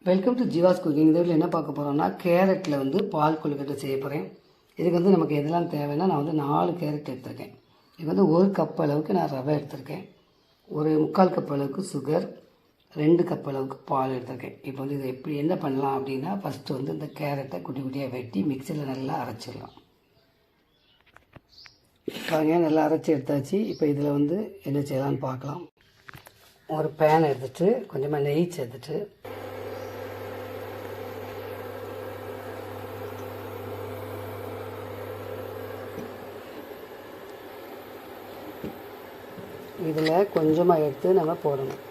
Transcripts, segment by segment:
Welcome to Jeeva's cooking. இந்த வீட்டில் என்ன பார்க்க போகிறோம்னா கேரட்டில் வந்து பால் கொழுக்கட்டை செய்ய போகிறேன். இதுக்கு வந்து நமக்கு எதெல்லாம் தேவைன்னா, நான் வந்து 4 கேரட் எடுத்திருக்கேன். இது வந்து 1 கப் அளவுக்கு நான் ரவை எடுத்திருக்கேன். ஒரு 3/4 கப் அளவுக்கு சுகர், 2 கப் அளவுக்கு பால் எடுத்திருக்கேன். இப்போ வந்து இதை எப்படி என்ன பண்ணலாம் அப்படின்னா, ஃபஸ்ட்டு வந்து இந்த கேரட்டை குட்டி குட்டியாக வெட்டி மிக்சியில் நல்லா அரைச்சிடலாம். பாருங்க, நல்லா அரைச்சி எடுத்தாச்சு. இப்போ இதில் வந்து என்ன செய்யலாம்னு பார்க்கலாம். ஒரு பேன் எடுத்துகிட்டு கொஞ்சமாக நெய் சேர்த்துட்டு இதில் கொஞ்சமாக எடுத்து நம்ம போடணும்.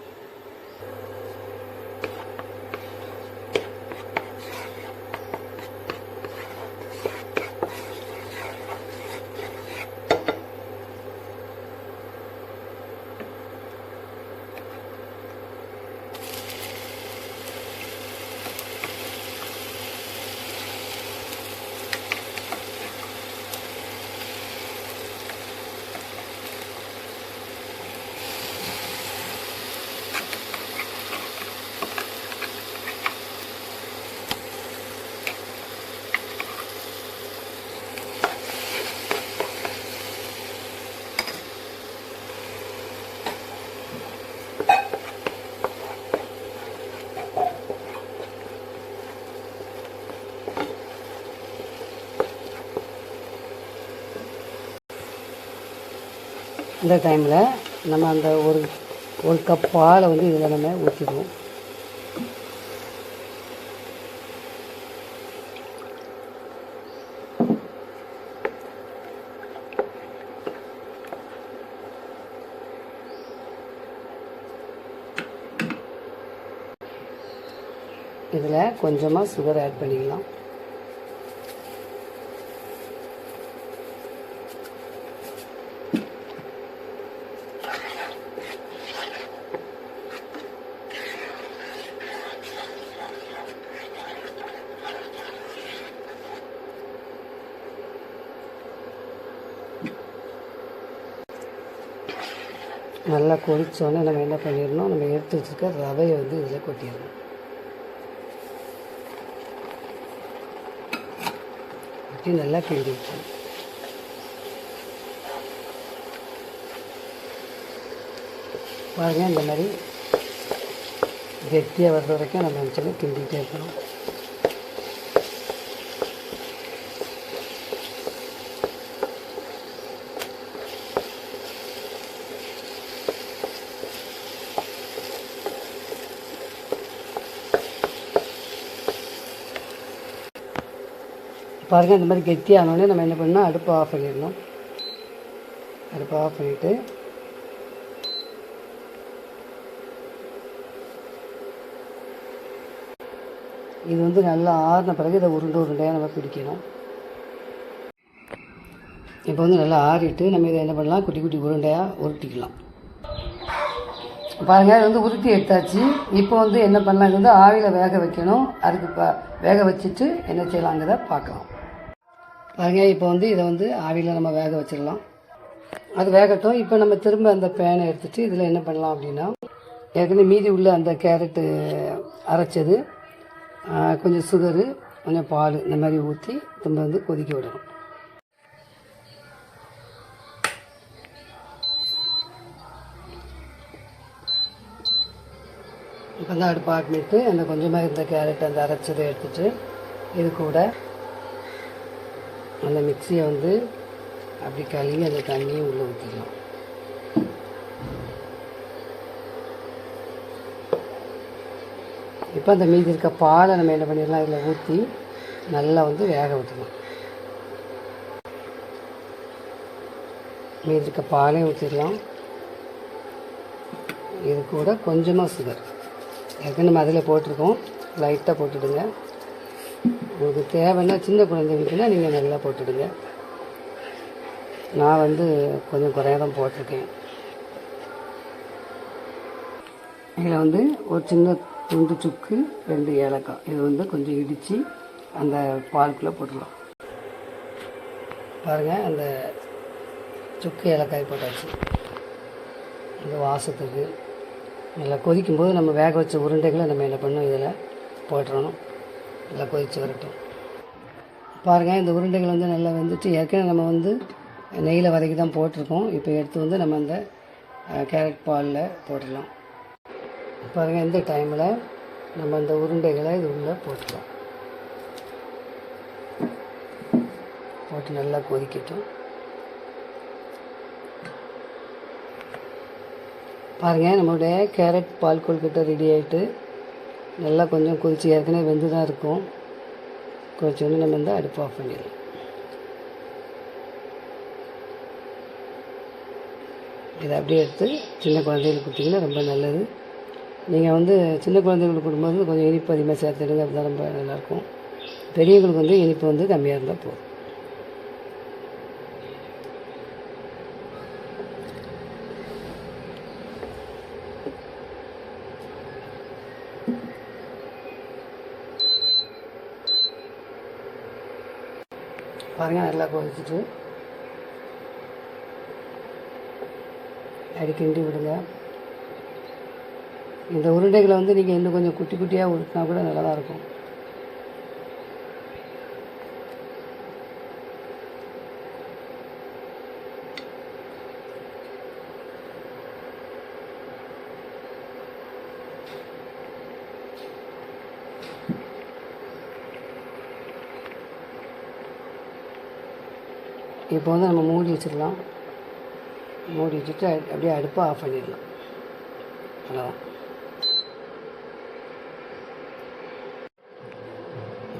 இந்த டைமில் நம்ம அந்த ஒரு கப் பாலை வந்து இதில் நம்ம ஊற்றிடுவோம். இதில் கொஞ்சமாக சுகர் ஆட் பண்ணிக்கலாம். நல்லா கொதிச்சோன்னே நம்ம என்ன பண்ணிடணும், நம்ம எடுத்து வச்சுருக்க ரவையை வந்து இதில் கொட்டிடணும். கொட்டி நல்லா கிண்டி வைக்கணும். பாருங்கள், இந்த மாதிரி கெட்டியாக வர்ற வரைக்கும் நம்ம நினச்சோன்னா கிண்டிகிட்டே இருக்கணும். பாருங்கள், இந்த மாதிரி கெட்டியானோடனே நம்ம என்ன பண்ணால் அடுப்பை ஆஃப் பண்ணிடணும். அடுப்பை ஆஃப் பண்ணிவிட்டு இது வந்து நல்லா ஆறின பிறகு இதை உருண்டையாக நம்ம பிடிக்கணும். இப்போ வந்து நல்லா ஆறிட்டு நம்ம இதை என்ன பண்ணலாம், குட்டி குட்டி உருண்டையாக உருட்டிக்கலாம். பாருங்கள், இது வந்து உருட்டி எடுத்தாச்சு. இப்போ வந்து என்ன பண்ணலாம், இது வந்து ஆவியில் வேக வைக்கணும். அதுக்கு வேக வச்சுட்டு என்ன செய்யலாங்கிறத பார்க்கலாம். பாருங்கள், இப்போ வந்து இதை வந்து ஆவியில் நம்ம வேக வச்சிடலாம். அது வேகட்டும். இப்போ நம்ம திரும்ப அந்த பேனை எடுத்துகிட்டு இதில் என்ன பண்ணலாம் அப்படின்னா, ஏற்கனவே மீதி உள்ள அந்த கேரட்டு அரைச்சது, கொஞ்சம் சுகரு, கொஞ்சம் பால், இந்த மாதிரி ஊற்றி திரும்ப வந்து கொதிக்க விடணும். இப்போ தான் அடுப்பு ஆஃப் பண்ணிட்டு அந்த கொஞ்சமாக இருந்த கேரட் அந்த அரைச்சதை எடுத்துகிட்டு இது கூட அந்த மிக்சியை வந்து அப்படி கழுவி அந்த தண்ணியை உள்ளே ஊற்றிக்கலாம். இப்போ அந்த மீதி இருக்க பாலை நம்ம என்ன பண்ணிடலாம், இதில் ஊற்றி நல்லா வந்து வேக விட்டுக்கலாம். மீதி இருக்க பாலையும் ஊற்றிடலாம். இது கூட கொஞ்சமாக சுகர், ஏற்கனவே நம்ம அதில் போட்டிருக்கோம், லைட்டாக போட்டுடுங்க. உங்களுக்கு தேவைன்னா சின்ன குழந்தைங்களுக்குன்னா நீங்கள் நல்லா போட்டுடுங்க. நான் வந்து கொஞ்சம் குறையாக தான் போட்டிருக்கேன். இதில் வந்து ஒரு சின்ன துண்டு சுக்கு, 2 ஏலக்காய், இது வந்து கொஞ்சம் இடித்து அந்த பாலுக்குள்ளே போட்டுடலாம். பாருங்கள், அந்த சுக்கு ஏலக்காய் போட்டாச்சு. இந்த வாசத்துக்கு நல்லா கொதிக்கும்போது நம்ம வேக வச்ச உருண்டைகளை நம்ம என்ன பண்ணோம், இதில் போட்டுறணும். நல்லா கொதித்து வரட்டும். பாருங்கள், இந்த உருண்டைகள் வந்து நல்லா வெந்துட்டு ஏற்கனவே நம்ம வந்து நெய்யில் வதக்கி தான் போட்டிருக்கோம். இப்போ எடுத்து வந்து நம்ம அந்த கேரட் பாலில் போட்டுடலாம். பாருங்கள், இந்த டைமில் நம்ம அந்த உருண்டைகளை இது உள்ளே போட்டுக்கலாம். போட்டு நல்லா கொதிக்கட்டும். பாருங்கள், நம்மளுடைய கேரட் பால் கொழுக்கட்டை ரெடி ஆகிட்டு நல்லா கொஞ்சம் கொதித்து ஏற்கனவே வெந்து தான் இருக்கும். கொதிச்சோடனே நம்ம வந்து அடுப்பு ஆஃப் பண்ணிடலாம். இதை அப்படியே எடுத்து சின்ன குழந்தைகளுக்கு கொடுத்தீங்கன்னா ரொம்ப நல்லது. நீங்கள் வந்து சின்ன குழந்தைகளுக்கு கொடுக்கும்போது கொஞ்சம் இனிப்பு அதிகமாக சேர்த்துடுங்க. அப்படி தான் ரொம்ப நல்லாயிருக்கும். பெரியவங்களுக்கு வந்து இனிப்பு வந்து கம்மியாக இருந்தால் போதும். பாருங்கள், நல்லா கொதிச்சுட்டு அடி கிண்டி விடுங்க. இந்த உருண்டைகளை வந்து நீங்கள் இன்னும் கொஞ்சம் குட்டி குட்டியாக உருட்டினா கூட நல்லா தான் இருக்கும். இப்போ வந்து நம்ம மூடி வச்சிடலாம். மூடி வச்சுட்டு அப்படியே அடுப்பை ஆஃப் பண்ணிடலாம். அவ்வளோதான்.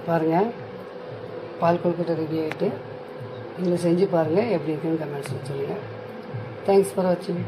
பாருங்கள், பால் கொழுக்கட்டை ரெடி ஆகிட்டு இதில் செஞ்சு பாருங்கள். எப்படி இருக்குன்னு கமெண்ட்ஸில் சொல்லுங்கள். தேங்க்ஸ் ஃபார் வாட்சிங்.